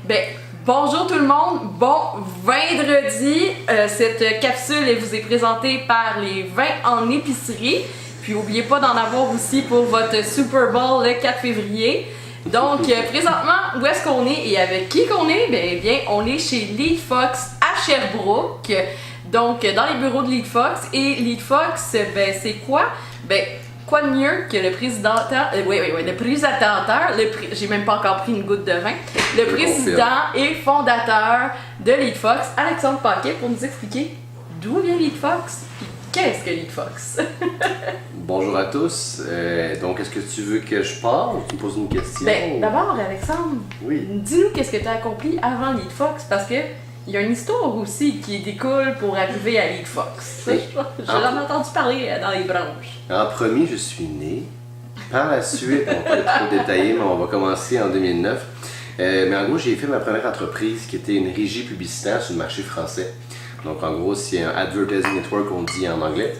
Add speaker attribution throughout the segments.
Speaker 1: Ben, bonjour tout le monde, bon vendredi. Cette capsule elle vous est présentée par les vins en épicerie. Puis n'oubliez pas d'en avoir aussi pour votre Super Bowl le 4 février. Donc présentement, où est-ce qu'on est et avec qui qu'on est? Ben, bien, on est chez Lead Fox à Sherbrooke. Donc dans les bureaux de Lead Fox. Et Lead Fox, ben c'est quoi? Ben, quoi de mieux que le présentateur, le présentateur, j'ai même pas encore pris une goutte de vin, le président et fondateur de Lead Fox, Alexandre Paquet, pour nous expliquer d'où vient Lead Fox et qu'est-ce que Lead Fox.
Speaker 2: Bonjour à tous. Donc, est-ce que tu veux que je parle ou tu me poses une question?
Speaker 1: Ben, d'abord, Alexandre,
Speaker 2: oui.
Speaker 1: Dis-nous qu'est-ce que tu as accompli avant Lead Fox, parce que il y a une histoire aussi qui découle pour arriver à Lead Fox. J'en ai entendu parler dans les branches.
Speaker 2: En premier, je suis né. Par la suite, on va pas trop détailler, mais on va commencer en 2009. Mais en gros, j'ai fait ma première entreprise qui était une régie publicitaire sur le marché français. Donc, en gros, c'est un advertising network, on dit en anglais.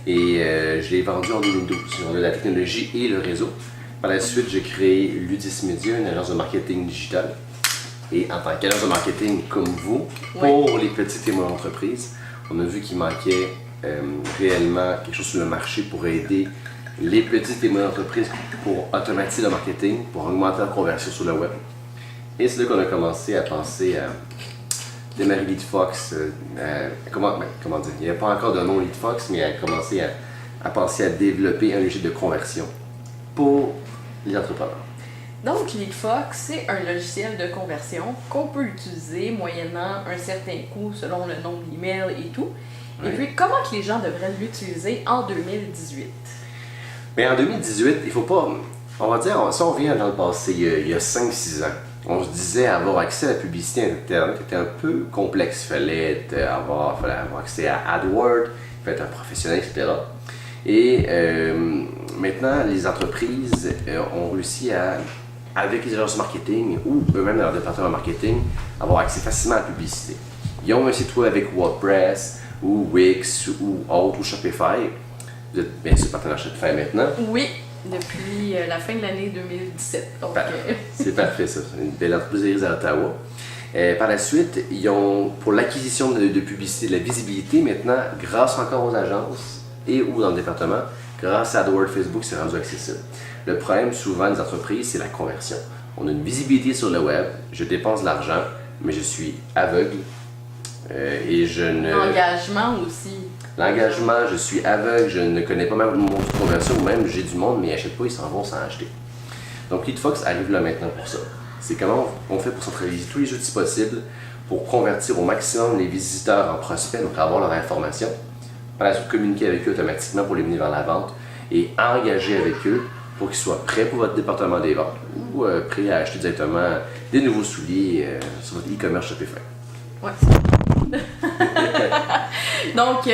Speaker 2: Et je l'ai vendu en 2012. On a la technologie et le réseau. Par la suite, j'ai créé Ludis Media, une agence de marketing digital. Et en tant qu'agence de marketing comme vous, pour les petites et moyennes entreprises, on a vu qu'il manquait réellement quelque chose sur le marché pour aider les petites et moyennes entreprises pour automatiser le marketing, pour augmenter la conversion sur le web. Et c'est là qu'on a commencé à penser à démarrer Lead Fox. Comment dire? Il n'y avait pas encore de nom Lead Fox, mais a commencé à penser à développer un logiciel de conversion pour les entrepreneurs.
Speaker 1: Donc, Lead Fox, c'est un logiciel de conversion qu'on peut utiliser moyennant un certain coût selon le nombre d'emails et tout. Et puis, comment que les gens devraient l'utiliser en 2018?
Speaker 2: Mais en 2018, il faut pas... On va dire, si on revient dans le passé, il y a 5-6 ans, on se disait avoir accès à la publicité Internet était un peu complexe. Il fallait avoir accès à AdWords, il fallait être un professionnel, etc. Et maintenant, les entreprises ont réussi à, avec les agences marketing ou eux-mêmes dans leur département marketing, avoir accès facilement à la publicité. Ils ont un site web avec WordPress ou Wix ou autre ou Shopify. Vous êtes bien sûr partenaire Shopify maintenant.
Speaker 1: Oui, depuis la fin de l'année 2017. Donc,
Speaker 2: c'est parfait ça, c'est une belle entreprise à Ottawa. Par la suite, ils ont pour l'acquisition de publicité, de la visibilité maintenant, grâce encore aux agences et ou dans le département, grâce à AdWords Facebook, c'est rendu accessible. Le problème souvent des entreprises, c'est la conversion. On a une visibilité sur le web, je dépense de l'argent, mais je suis aveugle et je ne...
Speaker 1: L'engagement aussi.
Speaker 2: L'engagement, je suis aveugle, je ne connais pas même mon taux de conversion ou même j'ai du monde, mais ils n'achètent pas, ils s'en vont sans acheter. Donc Lead Fox arrive là maintenant pour ça. C'est comment on fait pour centraliser tous les outils possibles pour convertir au maximum les visiteurs en prospects, donc avoir leur information. Par la suite, communiquer avec eux automatiquement pour les mener vers la vente et engager avec eux pour qu'ils soient prêts pour votre département des ventes ou prêts à acheter directement des nouveaux souliers sur votre e-commerce Shopify.
Speaker 1: Ouais. donc,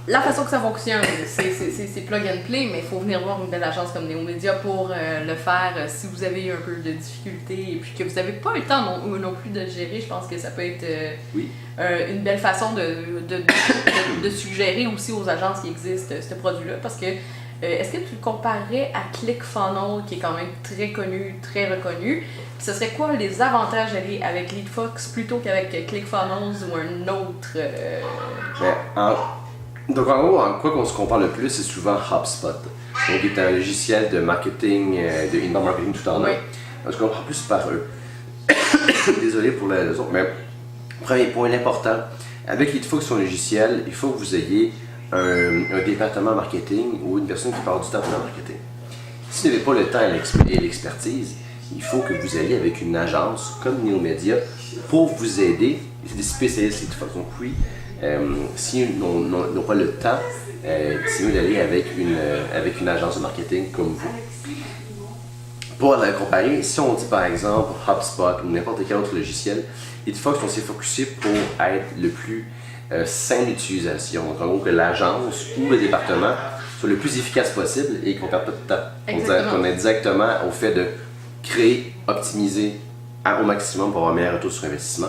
Speaker 1: la façon que ça fonctionne, c'est plug and play, mais il faut venir voir une belle agence comme Néo Média pour le faire si vous avez eu un peu de difficulté et puis que vous n'avez pas eu le temps non plus de le gérer. Je pense que ça peut être une belle façon de suggérer aussi aux agences qui existent ce produit-là. Parce que est-ce que tu le comparerais à ClickFunnels, qui est quand même très connu, très reconnu? Puis ce serait quoi les avantages d'aller avec Lead Fox plutôt qu'avec ClickFunnels ou un autre?
Speaker 2: Donc en gros, en quoi qu'on se compare le plus, c'est souvent HubSpot. Donc qui est un logiciel de marketing, de inbound marketing tout en un. On se compare plus par eux. Désolé pour la raison, mais premier point important, avec Lead Fox, son logiciel, il faut que vous ayez un département marketing ou une personne qui parle du temps dans le marketing. Si vous n'avez pas le temps et l'expertise, il faut que vous alliez avec une agence comme Néo Média pour vous aider. C'est des spécialistes Lead Fox. Donc oui, s'ils n'ont pas le temps, c'est mieux d'aller avec une agence de marketing comme vous. Pour la comparer, si on dit par exemple HubSpot ou n'importe quel autre logiciel, Lead Fox, on s'est focusé pour être le plus sain d'utilisation. Donc en gros, que l'agence ou le département soit le plus efficace possible et qu'on ne perde pas de temps. On est directement au fait de créer, optimiser au maximum pour avoir un meilleur retour sur investissement.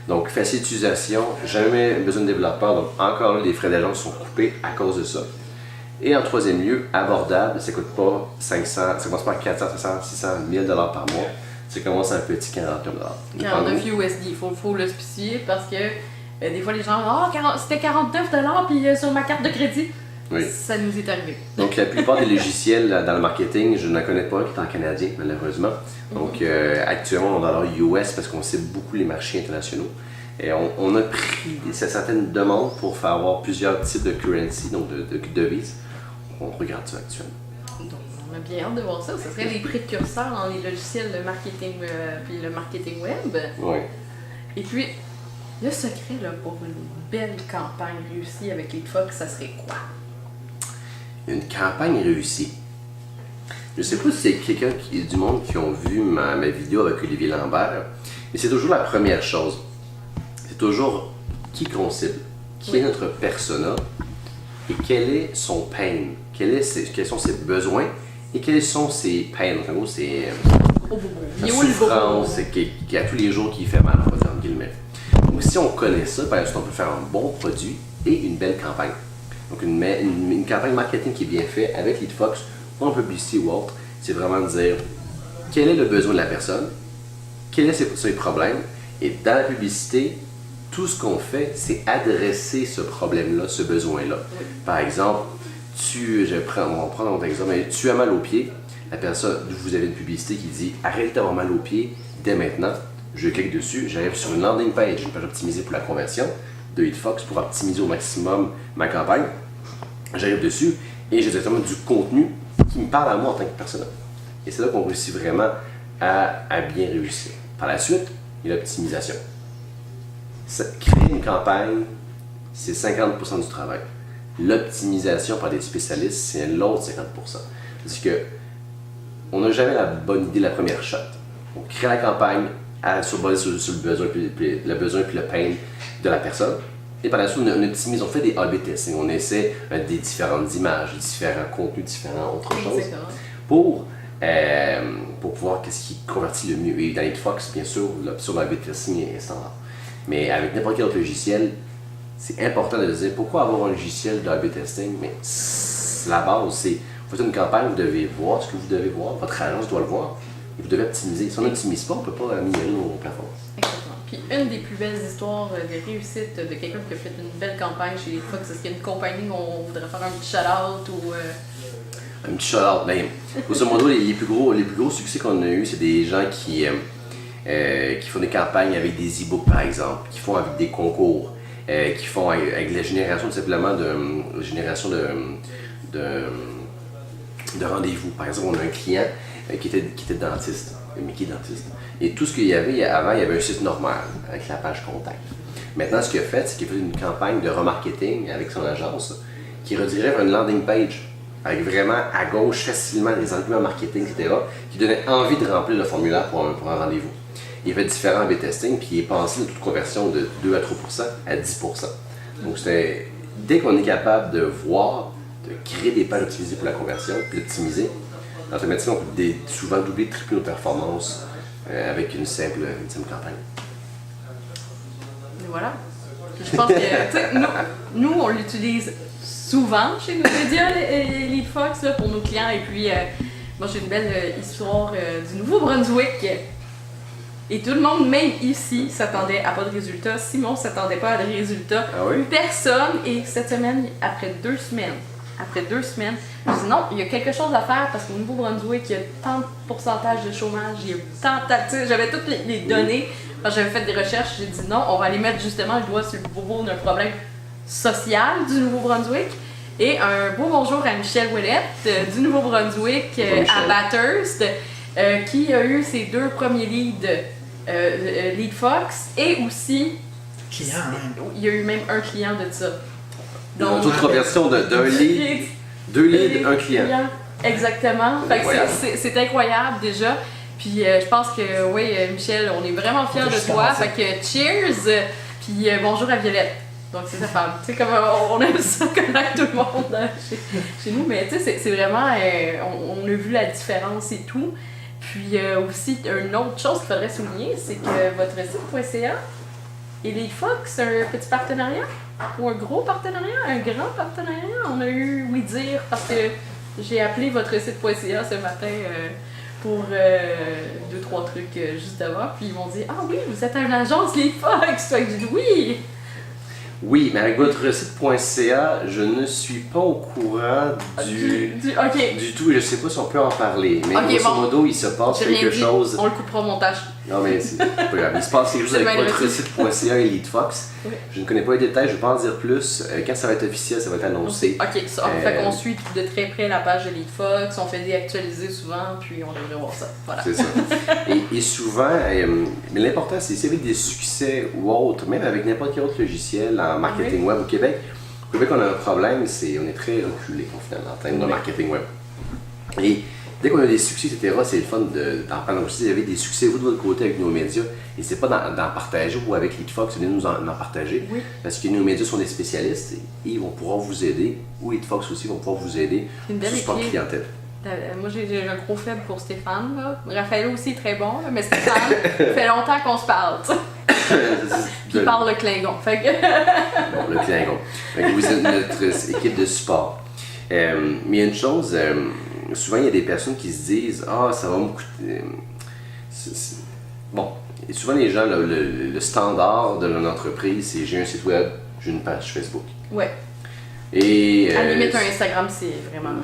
Speaker 2: Donc, facile d'utilisation, jamais besoin de développeur, donc encore là, les frais d'agence sont coupés à cause de ça. Et en troisième lieu, abordable, ça ne coûte pas 500, ça commence pas à 400, 500, 600, 1000 $ par mois. Ça commence à un petit 49 $.
Speaker 1: 49 USD, il faut le spécifier parce que des fois les gens c'était 49 puis sur ma carte de crédit.
Speaker 2: Oui.
Speaker 1: Ça nous est arrivé.
Speaker 2: Donc, la plupart des logiciels dans le marketing, je n'en connais pas un qui est en canadien, malheureusement. Donc, actuellement, on est dans US parce qu'on sait beaucoup les marchés internationaux. Et on a pris certaines demandes pour faire avoir plusieurs types de currency, donc de devises. On regarde ça actuellement.
Speaker 1: Donc, on a bien hâte de voir ça. Ce serait les précurseurs dans les logiciels de marketing puis le marketing web.
Speaker 2: Oui.
Speaker 1: Et puis, le secret là, pour une belle campagne réussie avec LeadFox, ça serait quoi?
Speaker 2: Une campagne réussie. Je sais pas si c'est quelqu'un du monde qui ont vu ma vidéo avec Olivier Lambert, mais c'est toujours la première chose. C'est toujours qui qu'on cible, qui est notre persona et quel est son pain, quels sont ses besoins et quels sont ses pains. En gros, c'est sa souffrance qui à tous les jours qui fait mal, on va dire, entre guillemets. Donc si on connaît ça, par exemple, on peut faire un bon produit et une belle campagne. Donc, une campagne marketing qui est bien faite avec LeadFox ou en publicité ou autre, c'est vraiment de dire quel est le besoin de la personne, quels sont ses problèmes, et dans la publicité, tout ce qu'on fait, c'est adresser ce problème-là, ce besoin-là. Oui. Par exemple, on va prendre un exemple, tu as mal au pied, la personne, vous avez une publicité qui dit arrête d'avoir mal au pied dès maintenant, je clique dessus, j'arrive sur une landing page, une page optimisée pour la conversion de LeadFox pour optimiser au maximum ma campagne. J'arrive dessus et j'ai directement du contenu qui me parle à moi en tant que personne. Et c'est là qu'on réussit vraiment à bien réussir. Par la suite, il y a l'optimisation. Créer une campagne, c'est 50% du travail. L'optimisation par des spécialistes, c'est l'autre 50%. Parce que on n'a jamais la bonne idée la première shot. On crée la campagne sur le besoin puis le pain de la personne. Et par la suite, on optimise, on fait des A/B testing, on essaie des différentes images, différents contenus, différentes autres choses pour voir qu'est-ce qui convertit le mieux. Et dans LeadFox, bien sûr, l'option d'A/B testing est standard. Mais avec n'importe quel autre logiciel, c'est important de dire pourquoi avoir un logiciel d'A/B testing, mais la base, c'est vous faites une campagne, vous devez voir ce que vous devez voir, votre agence doit le voir, et vous devez optimiser. Si on n'optimise pas, on ne peut pas améliorer nos performances.
Speaker 1: Exactement. Puis une des plus belles histoires de réussite de quelqu'un qui a fait une belle campagne chez LeadFox, est-ce qu'il y a une compagnie où on voudrait faire un petit shout-out ou...
Speaker 2: Un petit shout-out, bien, grosso modo, les plus gros succès qu'on a eu, c'est des gens qui font des campagnes avec des e-books, par exemple, qui font avec des concours, qui font avec la génération tout simplement de rendez-vous. Par exemple, on a un client qui était dentiste, mais qui est dentiste. Et tout ce qu'il y avait avant, il y avait un site normal avec la page contact. Maintenant, ce qu'il a fait, c'est qu'il a fait une campagne de remarketing avec son agence qui redirigeait vers une landing page avec vraiment à gauche facilement des arguments marketing, etc., qui donnait envie de remplir le formulaire pour un rendez-vous. Il fait différents A/B testing, puis il est passé de toute conversion de 2 à 3% à 10%. Donc, dès qu'on est capable de voir, de créer des pages optimisées pour la conversion, puis d'optimiser, automatiquement, on peut souvent doubler, tripler nos performances avec une simple campagne.
Speaker 1: Et voilà. Puis je pense que nous, on l'utilise souvent chez nos médias, LeadFox, pour nos clients. Et puis, moi, j'ai une belle histoire du Nouveau-Brunswick. Et tout le monde, même ici, s'attendait à pas de résultats. Simon s'attendait pas à des résultats.
Speaker 2: Ah oui?
Speaker 1: Personne. Et cette semaine, après deux semaines, je dis non, il y a quelque chose à faire parce qu'au Nouveau-Brunswick, il y a tant de pourcentage de chômage, il y a tant de... J'avais toutes les données. Quand j'avais fait des recherches, j'ai dit non, on va aller mettre justement le doigt sur le bobo d'un problème social du Nouveau-Brunswick. Et un beau bonjour à Michel Ouellette du Nouveau-Brunswick à Bathurst, qui a eu ses 2 premiers leads LeadFox et aussi
Speaker 3: client,
Speaker 1: il y a eu même un client de ça.
Speaker 2: Donc, toute conversion d'un lead, 2 leads, un client.
Speaker 1: Exactement. Fait que c'est incroyable déjà. Puis je pense que oui, Michel, on est vraiment fiers de toi. Fait que cheers! Puis bonjour à Violette. Donc c'est sa femme. Tu sais, comme on aime ça connaître tout le monde chez nous, mais tu sais, c'est vraiment, on a vu la différence et tout. Puis aussi, une autre chose qu'il faudrait souligner, c'est que votre site.ca et LeadFox, c'est un petit partenariat ou un gros partenariat, un grand partenariat. On a eu oui dire parce que j'ai appelé votre site.ca ce matin pour 2-3 trucs juste avant. Puis ils m'ont dit « Ah oui, vous êtes une agence Lead Fox! » Fait que j'ai dit « Oui! »
Speaker 2: Oui, mais avec votre site.ca, je ne suis pas au courant du tout. Je sais pas si on peut en parler. Mais grosso modo, il se passe quelque chose.
Speaker 1: On le coupera au montage.
Speaker 2: Non, mais c'est pas grave. Il se passe quelque chose avec votre site.ca et Lead Fox. Oui. Je ne connais pas les détails, je ne vais pas en dire plus. Quand ça va être officiel, ça va être annoncé.
Speaker 1: Ok, ça fait qu'on suit de très près la page de Lead Fox, on fait déactualiser souvent, puis on devrait voir ça. Voilà.
Speaker 2: C'est ça. Et souvent, mais l'important, c'est s'il y avait des succès ou autres, même avec n'importe quel autre logiciel en marketing web au Québec. Au Québec, on a un problème, on est très reculé finalement en termes de marketing web. Et dès qu'on a des succès, etc., c'est le fun d'en parler aussi. Vous avez des succès, vous, de votre côté, avec nos médias. Et c'est pas d'en partager ou avec Lead Fox, venez nous en partager. Oui. Parce que nos médias sont des spécialistes et ils vont pouvoir vous aider. Ou Lead Fox aussi vont pouvoir vous aider sur support clientèle.
Speaker 1: Moi, j'ai un gros faible pour Stéphane. Là. Raphaël aussi est très bon, là, mais Stéphane, ça fait longtemps qu'on se parle. Puis il parle le Klingon. Fait que...
Speaker 2: Bon, le Klingon. Fait que vous êtes notre équipe de support. Mais il y a une chose... souvent, il y a des personnes qui se disent « Ah, ça va me coûter... » Bon, et souvent, les gens, le standard de notre entreprise, c'est « J'ai un site web, j'ai une page Facebook. »
Speaker 1: Ouais.
Speaker 2: Et...
Speaker 1: à la limite, un Instagram, c'est vraiment...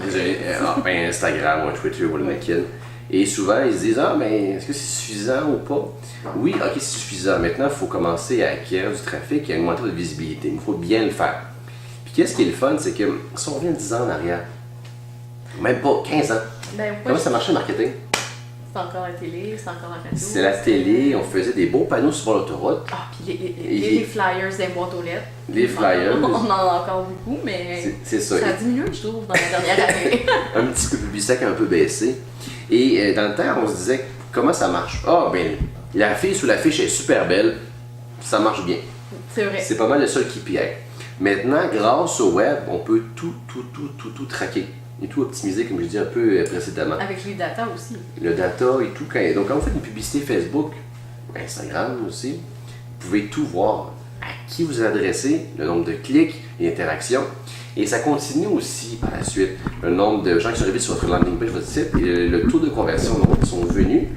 Speaker 2: Instagram ou un Twitter ou le LinkedIn. Et souvent, ils se disent « Ah, mais est-ce que c'est suffisant ou pas? » Oui, ok, c'est suffisant. Maintenant, il faut commencer à acquérir du trafic et à augmenter votre visibilité. Il faut bien le faire. Puis qu'est-ce qui est le fun, c'est que si on revient 10 ans en arrière, même pas 15 ans. Comment ça marchait le marketing?
Speaker 1: C'est encore la télé, c'est encore la radio.
Speaker 2: C'est la télé, on faisait des beaux panneaux sur l'autoroute.
Speaker 1: Ah, puis les flyers des boîtes aux lettres.
Speaker 2: Les flyers.
Speaker 1: On en a encore beaucoup, mais
Speaker 2: c'est ça.
Speaker 1: Ça a diminué, je trouve, dans la dernière année.
Speaker 2: Un petit peu publicitaire qui a un peu baissé. Et dans le temps, on se disait, comment ça marche? Ah, ben, la fille sous l'affiche est super belle, ça marche bien.
Speaker 1: C'est vrai.
Speaker 2: C'est pas mal le seul qui piège. Maintenant, grâce au web, on peut tout traquer. Et tout optimiser, comme je disais un peu précédemment.
Speaker 1: Avec les data aussi.
Speaker 2: Le data et tout. Donc, quand vous faites une publicité Facebook, Instagram aussi, vous pouvez tout voir. À qui vous adressez, le nombre de clics et interactions. Et ça continue aussi par la suite. Le nombre de gens qui sont arrivés sur votre landing page, votre site, et le taux de conversion, donc, qui sont venus,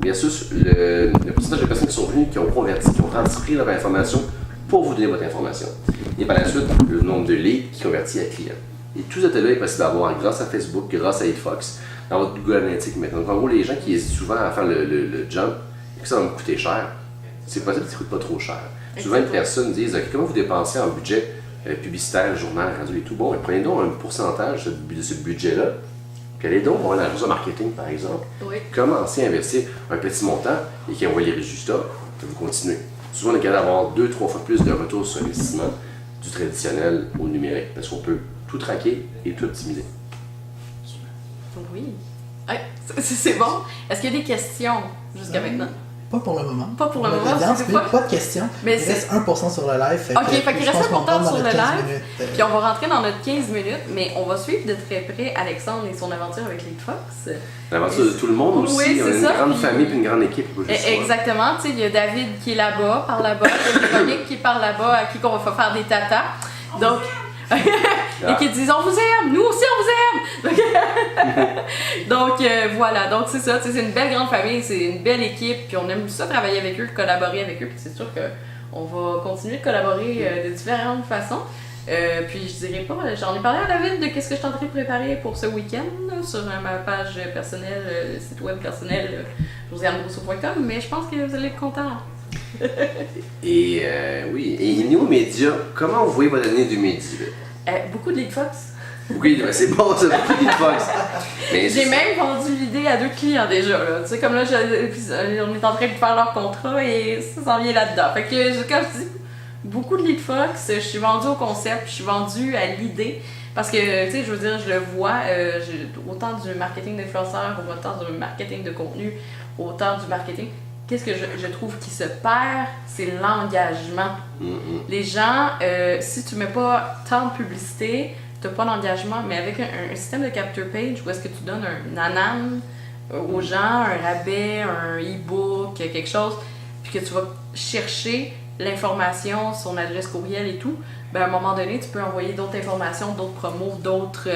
Speaker 2: versus le pourcentage de personnes qui sont venues, qui ont converti, qui ont transcrit leur information pour vous donner votre information. Et par la suite, le nombre de leads qui convertit à clients. Et tout ça là est possible d'avoir grâce à Facebook, grâce à Lead Fox, dans votre Google Analytics maintenant. Donc en gros, les gens qui hésitent souvent à faire le jump et que ça va me coûter cher, c'est possible que ça ne coûte pas trop cher. Exactement. Souvent, les personnes disent « Comment vous dépensez en budget publicitaire, journal, radio et tout? » Bon, prenez donc un pourcentage de ce budget-là, puis allez donc voir l'agence de marketing, par exemple.
Speaker 1: Oui.
Speaker 2: Commencez à investir un petit montant et qui envoie les résultats, puis vous continuez. Souvent, on est capable d'avoir 2-3 fois plus de retour sur investissement du traditionnel au numérique, parce qu'on peut tout traquer et tout optimiser.
Speaker 1: Oui. C'est bon. Est-ce qu'il y a des questions jusqu'à maintenant?
Speaker 3: Pas pour le moment.
Speaker 1: Pas pour le moment.
Speaker 3: Pas de questions. Mais il reste 1% sur le live.
Speaker 1: Fait qu'il reste 1% sur le live. Puis on va rentrer dans notre 15 minutes, mais on va suivre de très près Alexandre et son aventure avec Lead Fox.
Speaker 2: L'aventure de tout le monde aussi.
Speaker 1: Oui,
Speaker 2: on a une grande famille et une grande équipe.
Speaker 1: Exactement. Il y a David qui est là-bas, par là-bas. Il y a Véronique qui est par là-bas, à qui on va faire des tatas. Donc... et qui disent on vous aime, nous aussi on vous aime. Donc voilà, donc c'est ça, c'est une belle grande famille, c'est une belle équipe, puis on aime ça travailler avec eux, collaborer avec eux, puis c'est sûr qu'on va continuer de collaborer de différentes façons. Puis je dirais pas, j'en ai parlé à David de qu'est-ce que je suis en train de préparer pour ce week-end là, sur ma page personnelle, site web personnel josianegrosso.com, mais je pense que vous allez être contents.
Speaker 2: Et oui, et niveau médias, comment vous voyez votre année 2018?
Speaker 1: Beaucoup de Lead Fox.
Speaker 2: Oui, c'est bon ça, beaucoup de Lead Fox.
Speaker 1: J'ai même vendu l'idée à 2 clients déjà. Là. Tu sais, comme là, on est en train de faire leur contrat et ça s'en vient là-dedans. Fait que quand je dis beaucoup de Lead Fox, je suis vendue au concept, je suis vendue à l'idée. Parce que, tu sais, je veux dire, je le vois, autant du marketing d'influenceurs, autant du marketing de contenu, autant du marketing. Qu'est-ce que je trouve qui se perd, c'est l'engagement. Les gens, si tu mets pas tant de publicité, tu n'as pas d'engagement, mais avec un système de capture page où est-ce que tu donnes un anan aux gens, un rabais, un e-book, quelque chose, puis que tu vas chercher l'information, son adresse courriel et tout, ben à un moment donné, tu peux envoyer d'autres informations, d'autres promos, d'autres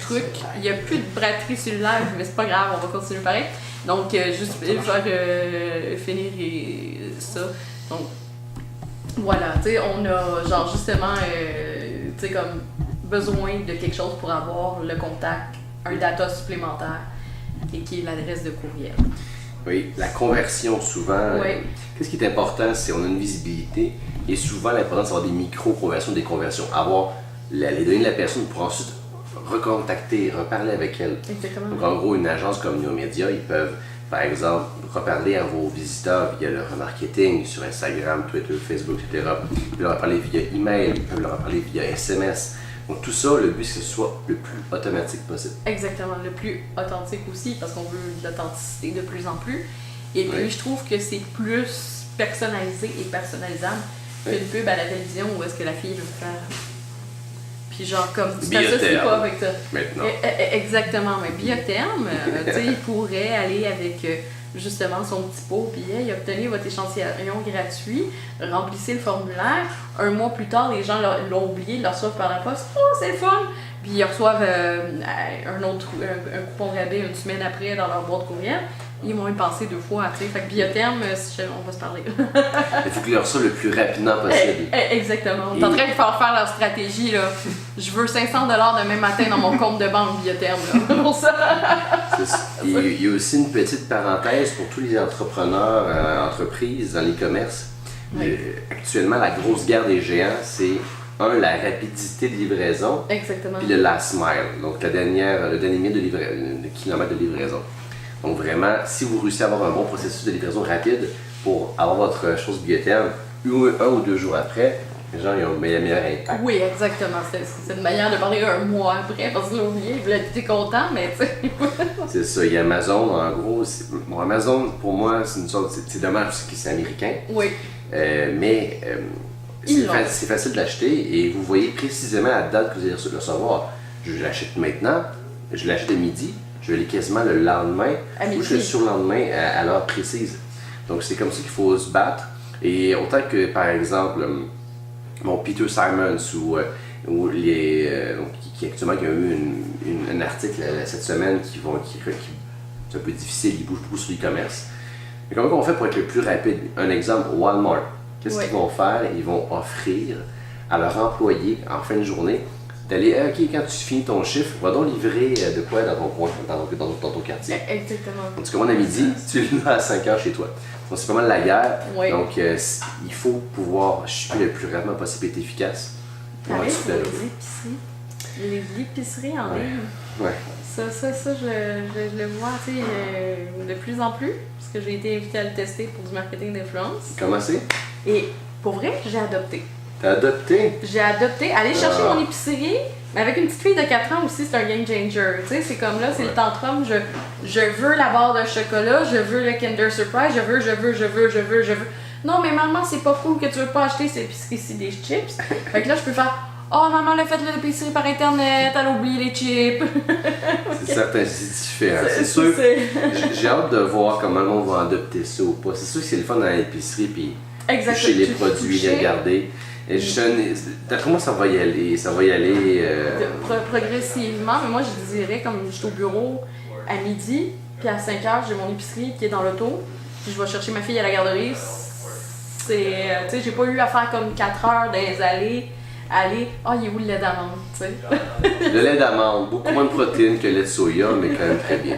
Speaker 1: trucs. Il n'y a plus de braderie sur le live, mais c'est pas grave, on va continuer pareil. Donc, juste faire finir ça. Donc, voilà, tu sais, on a genre justement, tu sais, comme besoin de quelque chose pour avoir le contact, un data supplémentaire et qui est l'adresse de courriel.
Speaker 2: Oui, la conversion souvent.
Speaker 1: Oui.
Speaker 2: Qu'est-ce qui est important, c'est qu'on a une visibilité et souvent l'important c'est d'avoir des micro-conversions, des conversions, avoir les données de la personne pour ensuite recontacter, reparler avec elle.
Speaker 1: Exactement.
Speaker 2: Donc en gros, une agence comme Neomédia, ils peuvent par exemple reparler à vos visiteurs via le remarketing sur Instagram, Twitter, Facebook, etc. Ils peuvent leur parler via email, ils peuvent leur parler via SMS. Donc tout ça, le but c'est que ce soit le plus automatique possible.
Speaker 1: Exactement, le plus authentique aussi parce qu'on veut de l'authenticité de plus en plus. Et puis je trouve que c'est plus personnalisé et personnalisable qu'une pub à la télévision où est-ce que la fille veut faire. Puis genre comme tu t'associes pas avec ça.
Speaker 2: Maintenant.
Speaker 1: Exactement, mais biotherme, tu sais, il pourrait aller avec justement son petit pot, puis hey, obtenez votre échantillon gratuit, remplissez le formulaire. Un mois plus tard, les gens l'ont oublié, le reçoivent par la poste. Oh, c'est le fun! Puis ils reçoivent un coupon rabais une semaine après dans leur boîte courriel. Ils vont y penser 2 fois, tu sais. Fait que biotherme, on va se parler.
Speaker 2: Il faut qu'ils le reçoivent le plus rapidement possible.
Speaker 1: Exactement. On est en train de faire leur stratégie, là. Je veux 500$ demain matin dans mon compte de banque biotherme, là, pour ça.
Speaker 2: Il y a aussi une petite parenthèse pour tous les entrepreneurs, entreprises dans l'e-commerce.
Speaker 1: Oui.
Speaker 2: Actuellement, la grosse guerre des géants, c'est la rapidité de livraison.
Speaker 1: Exactement.
Speaker 2: Puis le last mile, donc le dernier kilomètre de livraison. Donc vraiment, si vous réussissez à avoir un bon processus de livraison rapide pour avoir votre chose biotherme, 1 ou 2 jours après, les gens ils ont le meilleur impact.
Speaker 1: Oui, exactement. C'est une manière de parler 1 mois après parce qu'ils l'ont oublié. Vous êtes content, mais tu sais.
Speaker 2: C'est ça. Il y a Amazon, en gros. Amazon, pour moi, c'est une sorte. C'est dommage parce que c'est américain.
Speaker 1: Oui.
Speaker 2: Mais c'est facile d'acheter et vous voyez précisément la date que vous allez le recevoir. Je l'achète maintenant, je l'achète à midi. Je vais aller quasiment le lendemain ou le surlendemain à l'heure précise. Donc c'est comme ça qu'il faut se battre. Et autant que par exemple Peter Simons qui actuellement qui a eu un article cette semaine qui c'est un peu difficile, il bouge beaucoup sur l'e-commerce. Mais comment on fait pour être le plus rapide? Un exemple, Walmart. Qu'est-ce qu'ils vont faire? Ils vont offrir à leurs employés en fin de journée d'aller, ok, quand tu finis ton chiffre, va donc livrer de quoi dans ton coin, dans ton quartier.
Speaker 1: Exactement.
Speaker 2: Donc tu commandes à midi, tu le livres à 5h chez toi. Donc c'est pas mal la guerre.
Speaker 1: Oui.
Speaker 2: Donc il faut pouvoir shipper le plus rapidement possible et être efficace.
Speaker 1: Pareil pour les épiceries. L'épicerie en ligne.
Speaker 2: Ouais.
Speaker 1: Ça, je le vois, tu sais, de plus en plus, parce que j'ai été invitée à le tester pour du marketing d'influence.
Speaker 2: Comment c'est?
Speaker 1: Et pour vrai, j'ai adopté.
Speaker 2: T'as adopté?
Speaker 1: J'ai adopté. Aller chercher mon épicerie, mais avec une petite fille de 4 ans aussi, c'est un game changer. Tu sais, c'est comme là, c'est le tantrum. Je veux la barre de chocolat, je veux le Kinder Surprise, je veux. Non, mais maman, c'est pas cool que tu veux pas acheter cette épicerie-ci des chips. Fait que là, je peux faire. Oh, maman, elle a fait l'épicerie par internet, elle a oublié les chips.
Speaker 2: C'est certain, c'est différent. C'est sûr. J'ai hâte de voir comment le monde va adopter ça ou pas. C'est sûr que c'est le fun dans l'épicerie, puis toucher les produits, les regarder. D'après moi, ça va y aller.
Speaker 1: Progressivement, mais moi, je dirais, comme je suis au bureau à midi, puis à 5h, j'ai mon épicerie qui est dans l'auto, puis je vais chercher ma fille à la garderie. Tu sais, j'ai pas eu à faire comme 4 heures dans les allées. Il est où le lait d'amande, tu sais?
Speaker 2: Le lait d'amande, beaucoup moins de protéines que le lait de soya, mais quand même très bien.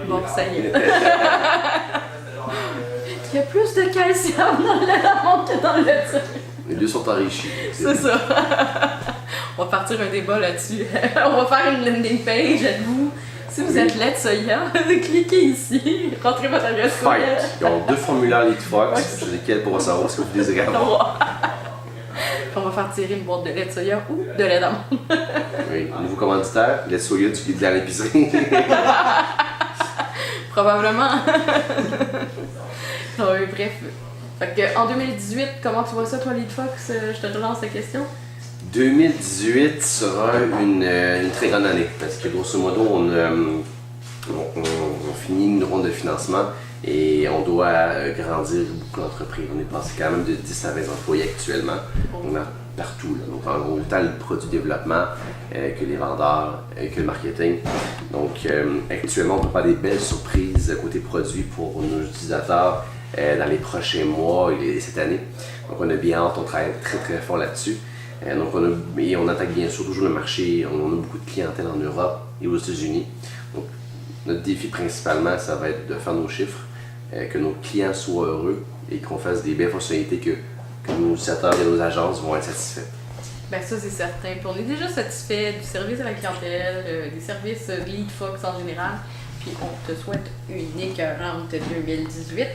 Speaker 1: Bon, ça y est. Il y a plus de calcium dans le lait d'amande que dans le lait de soya.
Speaker 2: Les deux sont enrichis.
Speaker 1: C'est ça. On va partir un débat là-dessus. On va faire une landing page, êtes-vous? Si vous êtes lait de soya, cliquez ici, rentrez votre adresse courriel.
Speaker 2: Ils ont 2 formulaires LeadFox, je lesquels pour savoir ce que vous désirez avoir.
Speaker 1: On va faire tirer une boîte de lait de soya ou de lait d'amande.
Speaker 2: Oui, nouveau commanditaire, lait de soya, tu lis à l'épicerie.
Speaker 1: Probablement. Bref. Fait que, en 2018, comment tu vois ça, toi, LeadFox? Je te relance la question.
Speaker 2: 2018 sera une très grande année parce que grosso modo, on finit une ronde de financement Et on doit grandir beaucoup l'entreprise. On est passé quand même de 10 à 20 employés actuellement. On a partout. Là. Donc, en gros, autant le produit développement que les vendeurs, que le marketing. Donc, actuellement, on prépare des belles surprises côté produit pour nos utilisateurs dans les prochains mois et cette année. Donc, on a bien hâte, on travaille très très fort là-dessus. Donc, on attaque bien sûr toujours le marché. On a beaucoup de clientèle en Europe et aux États-Unis. Donc, notre défi principalement, ça va être de faire nos chiffres, que nos clients soient heureux et qu'on fasse des belles fonctionnalités que nos utilisateurs et nos agences vont être satisfaits.
Speaker 1: Ben ça, c'est certain. Puis on est déjà satisfait du service à la clientèle, des services LeadFox en général. Puis on te souhaite une écœurante 2018.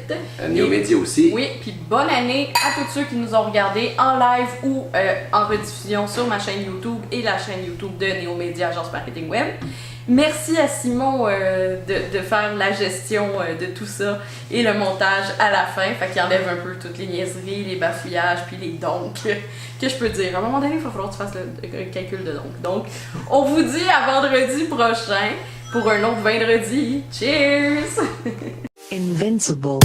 Speaker 2: Néomédia aussi.
Speaker 1: Oui, puis bonne année à tous ceux qui nous ont regardés en live ou en rediffusion sur ma chaîne YouTube et la chaîne YouTube de Néomédia Agence Marketing Web. Merci à Simon de faire la gestion de tout ça et le montage à la fin. Fait qu'il enlève un peu toutes les niaiseries, les bafouillages, puis les donc que je peux dire. À un moment donné, il va falloir que tu fasses le calcul de donc. Donc, on vous dit à vendredi prochain pour un autre vendredi. Cheers!
Speaker 4: Invincible.